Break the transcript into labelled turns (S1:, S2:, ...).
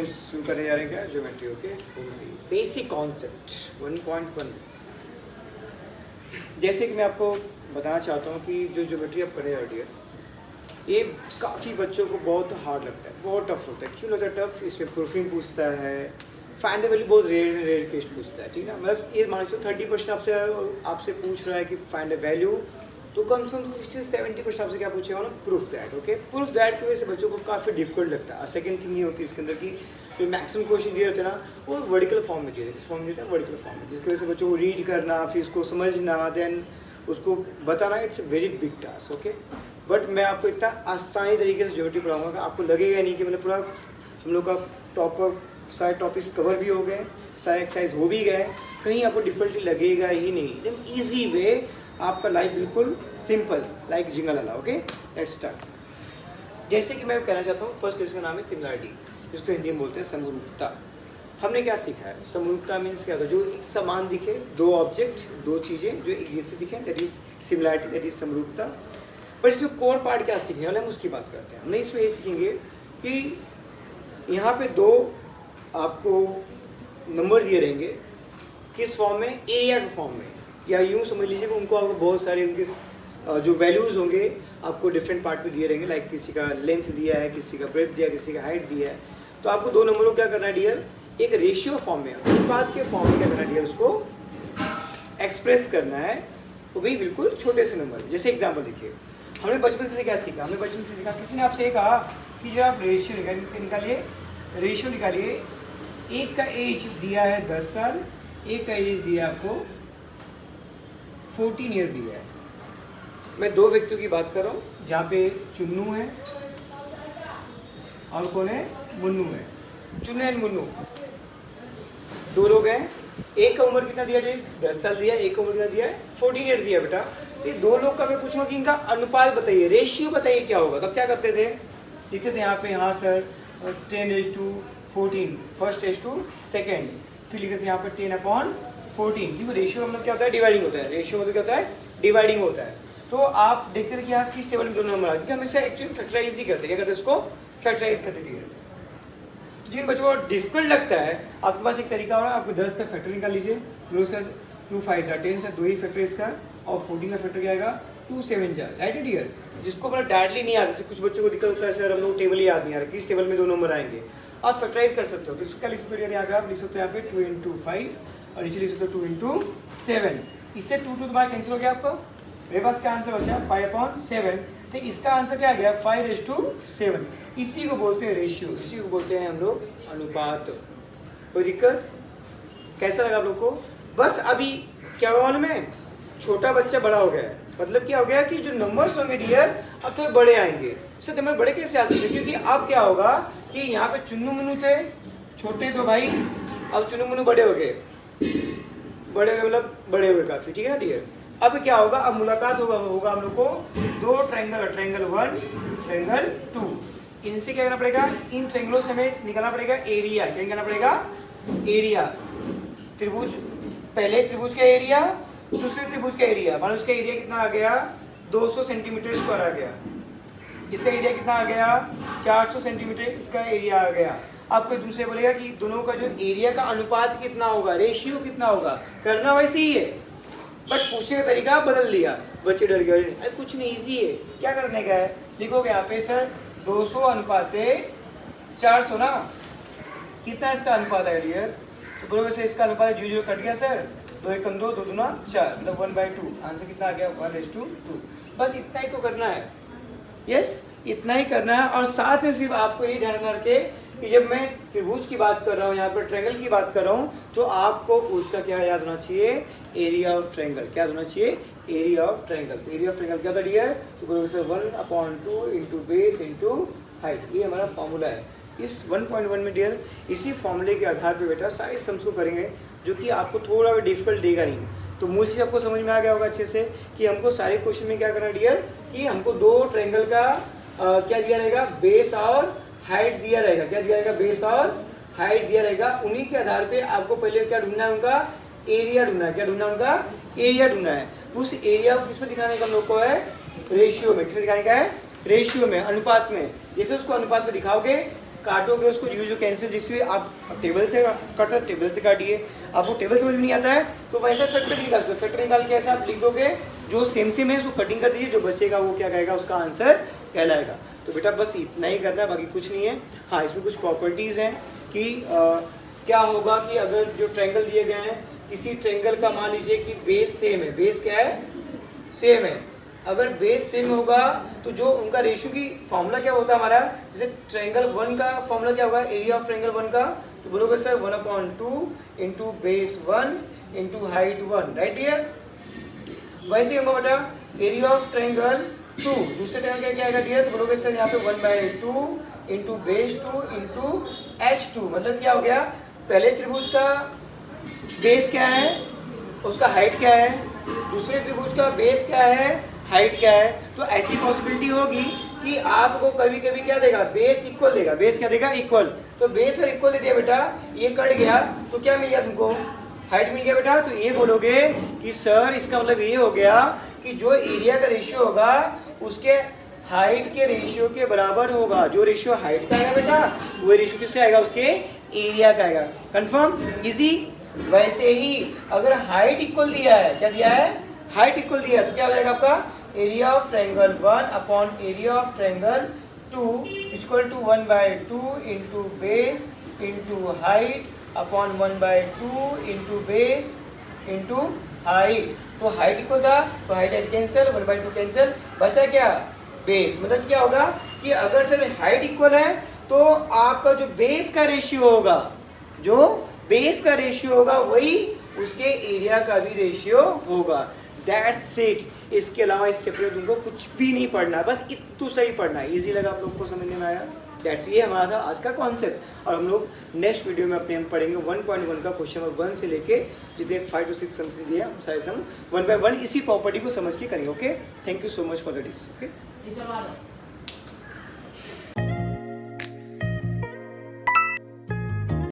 S1: हम शुरू करने जा रहे हैं क्या ज्योमेट्री। Okay, basic concept 1.1। जैसे कि मैं आपको बताना चाहता हूँ कि जो ज्योमेट्री आप पढ़े जा रही है ये काफ़ी बच्चों को बहुत हार्ड लगता है, बहुत टफ होता है। क्यों लगता है टफ? इसमें प्रूफिंग पूछता है, फाइंड द वैल्यू बहुत रेयर केस पूछता है, ठीक है ना। मतलब ये मान लो 30% आपसे पूछ रहा है कि फाइंड द वैल्यू, तो कम से कम 60-70% आपसे क्या पूछेगा ना, proof that. Okay, proof that की वजह से बच्चों को काफ़ी डिफिकल्ट लगता है। और सेकंड थिंग ये होती है इसके अंदर की जो मैक्सिमम क्वेश्चन दिए होते हैं ना वो वर्टिकल फॉर्म में दिए थे। किस फॉर्म में दिए थे? वर्टिकल फॉर्म में, जिसकी वजह से बच्चों को रीड करना, फिर उसको समझना, देन उसको बताना, it's a very big task. Okay, but मैं आपको इतना आसानी तरीके से ज्योमेट्री पढ़ाऊंगा कि आपको लगेगा नहीं कि मतलब पूरा हम लोग का सारे टॉपिक्स कवर भी हो गए, सारे एक्सरसाइज हो भी गए, कहीं आपको डिफिकल्टी लगेगा ही नहीं। एकदम ईजी वे, आपका लाइफ बिल्कुल सिंपल, लाइक जिंगल वाला। Okay, let's start. जैसे कि मैं कहना चाहता हूँ, फर्स्ट लेसन का नाम है सिमिलरिटी, जिसको हिंदी में बोलते हैं समरूपता। हमने क्या सीखा है? समरूपता मीन्स क्या होता है? जो एक समान दिखे, दो ऑब्जेक्ट, दो चीज़ें जो एक जैसे दिखे, that is similarity, that is समरूपता। पर इसमें कोर पार्ट क्या सीखने वाले हम उसकी बात करते हैं। हमने इसमें ये सीखेंगे कि यहाँ पे दो आपको नंबर दिए रहेंगे, किस फॉर्म में? एरिया के फॉर्म में, या यूँ समझ लीजिए कि उनको आपको बहुत सारे उनके जो वैल्यूज़ होंगे आपको डिफरेंट पार्ट में दिए रहेंगे। लाइक किसी का लेंथ दिया है, किसी का ब्रेथ दिया है, किसी का हाइट दिया है। तो आपको दो नंबरों को क्या करना है डियर? एक रेशियो फॉर्म में, अनुपात के फॉर्म में क्या करना है डियर? उसको एक्सप्रेस करना है, वो भी बिल्कुल छोटे से नंबर। जैसे एग्जाम्पल देखिए, हमने बचपन से क्या सीखा? हमने बचपन से सीखा, किसी ने आपसे ये कहा कि जब आप रेशियो निकालिए, रेशियो निकालिए। एक का एज दिया है 10 साल, एक का एज दिया आपको 14 ईयर दिया है। मैं दो व्यक्तियों की बात कर रहा हूँ, जहाँ पे चुन्नू है और कौन है? मुन्नू है। चुन्नू एंड मुन्नू दो लोग हैं। एक का उम्र कितना दिया है? 10 साल दिया है। एक का उम्र कितना दिया है? 14 ईयर दिया है बेटा। तो ये दो लोग का मैं पूछूंगा कि इनका अनुपात बताइए, रेशियो बताइए क्या होगा। तब क्या करते थे? लिखते थे यहाँ पे, हाँ sir 10:14, first as to second, फिर लिखते थे यहाँ पे 10/14। क्योंकि रेशियो मतलब क्या होता है? डिवाइडिंग होता है। रेशियो मतलब क्या होता है? डिवाइडिंग होता है। तो आप देखते थे कि यहाँ किस टेबल में दोनों नंबर आते, क्योंकि हमेशा एक्चुअली फैक्टराइज ही करते, क्या करते इसको? फैक्टराइज करते थे। तो जिन बच्चों को डिफिकल्ट लगता है, आपके पास एक तरीका हो रहा है, आपको 10 का फैक्टर निकाल लीजिए। लो सर 2 5 10 सर, दो ही फैक्टर इसका, और 14 का फैक्टर क्या आएगा? 2 7 जा, राइट है डियर। जिसको मतलब डायरेक्टली नहीं आता, जैसे कुछ बच्चों को दिक्कत होता है सर हम लोग टेबल ही याद नहीं आ रहा, किस टेबल में दो नंबर आएंगे, आप फैक्टराइज कर सकते हो। तो इसको क्या लिख सकते हो? यहाँ पे आप लिख सकते हो यहाँ पे 2 × 5 और नीचे लिख सकते हो 2 × 7। इससे 2 तुम्हारा कैंसिल हो गया आपको। मेरे पास क्या आंसर बचा? 5/7। तो इसका आंसर क्या आ गया? 5:7। इसी को बोलते हैं रेशियो, इसी को बोलते हैं हम लोग अनुपात। कोई दिक्कत? कैसा लगा आप लोग को? बस अभी क्या हुआ मालूम है? छोटा बच्चा बड़ा हो गया है, मतलब क्या हो गया कि जो नंबर्स होंगे डियर अब तो बड़े आएंगे। इससे नंबर बड़े कैसे आ सकते? क्योंकि अब क्या होगा कि यहाँ पे चुन्नू मुन्नू थे छोटे, तो भाई अब चुन्नू मुन्नू बड़े हो गए, बड़े हुए मतलब बड़े हुए काफ़ी, ठीक है ना डियर। अब क्या होगा? अब मुलाकात होगा हम लोग को दो ट्रायंगल, ट्रायंगल 1, ट्रायंगल 2। इनसे क्या करना पड़ेगा? इन ट्रायंगलों से हमें निकालना पड़ेगा एरिया। क्या निकालना पड़ेगा? एरिया। त्रिभुज, पहले त्रिभुज का एरिया, दूसरे त्रिभुज का एरिया। मान लो इसका एरिया कितना आ गया? 200 सेंटीमीटर स्क्वायर आ गया। इसका एरिया कितना आ गया? 400 सेंटीमीटर इसका एरिया आ गया। अब कोई दूसरे बोलेगा कि दोनों का जो एरिया का अनुपात कितना होगा, रेशियो कितना होगा। करना वैसे ही है, बट पूछने का तरीका बदल दिया। बच्चे डर गए, अरे कुछ नहीं, ईजी है। क्या करने का है? लिखोगे यहाँ पे सर 200/400 ना, कितना इसका अनुपात है डियर? तो बोलोगे सर इसका अनुपात 0 कट गया सर, 2 × 2 2 दूना 4, मतलब 1/2। आंसर कितना आ गया? 1:2। बस इतना ही तो करना है। यस, इतना ही करना है। और साथ में सिर्फ आपको ये ध्यान रखे कि जब मैं त्रिभुज की बात कर रहा हूँ, यहाँ पर ट्रायंगल की बात कर रहा हूँ, तो आपको उसका क्या याद होना चाहिए? Area of triangle. क्या होना चाहिए? Area of triangle. तो एरिया ऑफ ट्रायंगल क्या था डियर? तो बोलोगे सर 1/2 × बेस × हाइट। ये हमारा फॉर्मूला है। इस 1.1 में डियर इसी फॉर्मूले के आधार पर बेटा सारे सम्स को करेंगे, जो कि आपको थोड़ा भी डिफिकल्ट देगा नहीं। तो मूल चीज़ आपको समझ में आ गया होगा अच्छे से कि हमको सारे क्वेश्चन में क्या करना है डियर, कि हमको दो ट्रायंगल का क्या दिया रहेगा? बेस और हाइट दिया रहेगा। क्या दिया रहेगा? बेस और हाइट दिया रहेगा। उन्हीं के आधार पे आपको पहले क्या ढूंढना है? उनका एरिया ढूंढना है। क्या ढूंढना है? उनका एरिया ढूंढना है। उस एरिया को किसमें दिखाने का हम लोग को है? रेशियो में। किसमें दिखाने का है? रेशियो में, अनुपात में। जैसे उसको अनुपात में दिखाओगे काटोगे उसको यूज कैंसिल, जिससे आप टेबल से काटते टेबल से काटिए, आपको टेबल समझ में नहीं आता है तो वैसा फैक्टर निकाल सकते, फैक्टर निकाल के ऐसा आप लिख दोगे जो सेम है उसको कटिंग कर दीजिए, जो बचेगा वो क्या कहेगा, उसका आंसर कहलाएगा। तो बेटा बस इतना ही करना है, बाकी कुछ नहीं है। हाँ, इसमें कुछ प्रॉपर्टीज़ हैं कि क्या होगा कि अगर जो ट्रायंगल दिए गए हैं, किसी ट्रायंगल का मान लीजिए कि बेस सेम है, बेस क्या है, सेम है, अगर बेस सेम होगा तो जो उनका रेशियो की फॉर्मूला क्या होता है हमारा, जैसे ट्रायंगल 1 का फॉर्मूला क्या होगा, एरिया ऑफ ट्रायंगल 1 का, तो बोलोगे sir 1/2 into base 1 into height 1, right dear. वैसे ही होगा बेटा एरिया ऑफ ट्रायंगल 2, दूसरे ट्रायंगल क्या आएगा डियर, तो बोलोगे सर यहाँ पे 1/2 इंटू बेस 2 इंटू h2, मतलब क्या हो गया, पहले त्रिभुज का बेस क्या है, उसका हाइट क्या है, दूसरे त्रिभुज का बेस क्या है, हाइट क्या है। तो ऐसी पॉसिबिलिटी होगी कि आपको कभी कभी क्या देगा, बेस इक्वल देगा, बेस क्या देगा, इक्वल, तो बेस और इक्वल दे दिया बेटा, ये कट गया तो क्या मिल गया तुमको, हाइट मिल गया बेटा। तो ये बोलोगे कि सर इसका मतलब ये हो गया कि जो एरिया का रेशियो होगा उसके हाइट के रेशियो के बराबर होगा, जो रेशियो हाइट का आएगा बेटा वो रेशियो किससे आएगा, उसके एरिया का आएगा। Confirm, easy. वैसे ही अगर हाइट इक्वल दिया है, क्या दिया है, हाइट इक्वल दिया है, तो क्या हो जाएगा आपका area of triangle 1 upon area of triangle 2 equal to 1/2 into base into height upon 1/2 into base into height. तो हाइट इक्वल था तो हाइट कैंसिल, 1/2 कैंसिल, बचा क्या, बेस। मतलब क्या होगा कि अगर सर हाइट इक्वल है तो आपका जो बेस का रेशियो होगा, जो बेस का रेशियो होगा वही उसके एरिया का भी रेशियो होगा। That's it. इसके अलावा इस चैप्टर में तुमको कुछ भी नहीं पढ़ना है, बस इतना सही पढ़ना है। इजी लगा आप लोग को, समझने में आया? दैट्स, ये हमारा था आज का कॉन्सेप्ट। और हम लोग नेक्स्ट वीडियो में अपने हम पढ़ेंगे 1.1 का क्वेश्चन नंबर 1 से लेके जितने 5 to 6 समथिंग दिया सारे हम 1 by 1 इसी प्रॉपर्टी को समझ के करेंगे। Okay, thank you so much for the this. Okay.